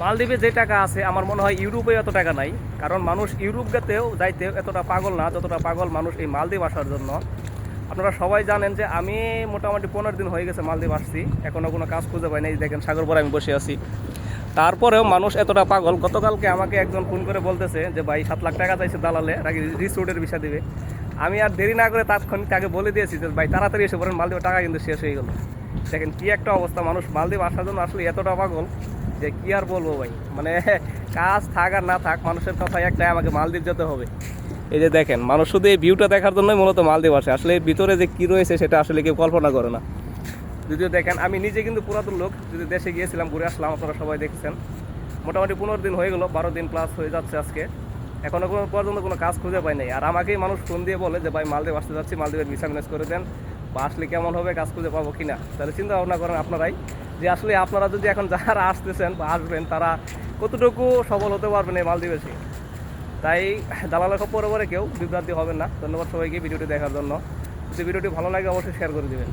মালদ্বীপে যে টাকা আছে আমার মনে হয় ইউরোপে এত টাকা নাই। কারণ মানুষ ইউরোপ গেতেও যাইতে এতটা পাগল না যতটা পাগল মানুষ এই মালদ্বীপ আসার জন্য। আপনারা সবাই জানেন যে আমি মোটামুটি 15 দিন হয়ে গেছে মালদ্বীপ আসছি, এখনও কোনো কাজ খুঁজে পাই নাই। দেখেন সাগর পাড়ে আমি বসে আছি, তারপরেও মানুষ এতটা পাগল। গতকালকে আমাকে একজন ফোন করে বলতেছে যে ভাই 7 লাখ টাকা চাইছে দালালে, নাকি রিসোর্টের ভিসা দিবে। আমি আর দেরি না করে তাৎক্ষণিক তাকে বলে দিয়েছি যে ভাই তাড়াতাড়ি এসে পড়েন, মালদ্বীপের টাকা কিন্তু শেষ হয়ে গেল। দেখেন কি একটা অবস্থা, মানুষ মালদ্বীপ আসার জন্য আসলে এতটা পাগল যে কি আর বলবো ভাই। মানে কাজ থাক আর না থাক, মানুষের কথাই একটাই, আমাকে মালদ্বীপ যেতে হবে। এই যে দেখেন মানুষ শুধু এই ভিউটা দেখার জন্যই মূলত মালদ্বীপ আসে। আসলে এর ভিতরে যে কী রয়েছে সেটা আসলে কেউ কল্পনা করে না। যদিও দেখেন আমি নিজে কিন্তু পুরাতন লোক, যদি দেশে গিয়েছিলাম ঘুরে আসলাম, আপনারা সবাই দেখছেন। মোটামুটি 15 দিন হয়ে গেলো, 12 দিন প্লাস হয়ে যাচ্ছে আজকে, এখনও পর্যন্ত কোনো কাজ খুঁজে পাই নাই। আর আমাকেই মানুষ ফোন দিয়ে বলে যে ভাই মালদ্বীপ আসতে যাচ্ছি, মালদ্বীপের ভিসা ম্যানেজ করে দেন, বা আসলে কেমন হবে, কাজ খুঁজে পাবো কিনা। তাহলে চিন্তা ভাবনা করেন আপনারাই যে আসলে আপনারা যদি এখন যারা আসতেছেন বা আসবেন তারা কতটুকু সফল হতে পারবেন এই মালদ্বীপে এসে। তাই দালালের খপ্পরে পরে কেউ বিভ্রান্তি হবেন না। ধন্যবাদ সবাইকে ভিডিওটি দেখার জন্য। যদি ভিডিওটি ভালো লাগে অবশ্যই শেয়ার করে দেবেন।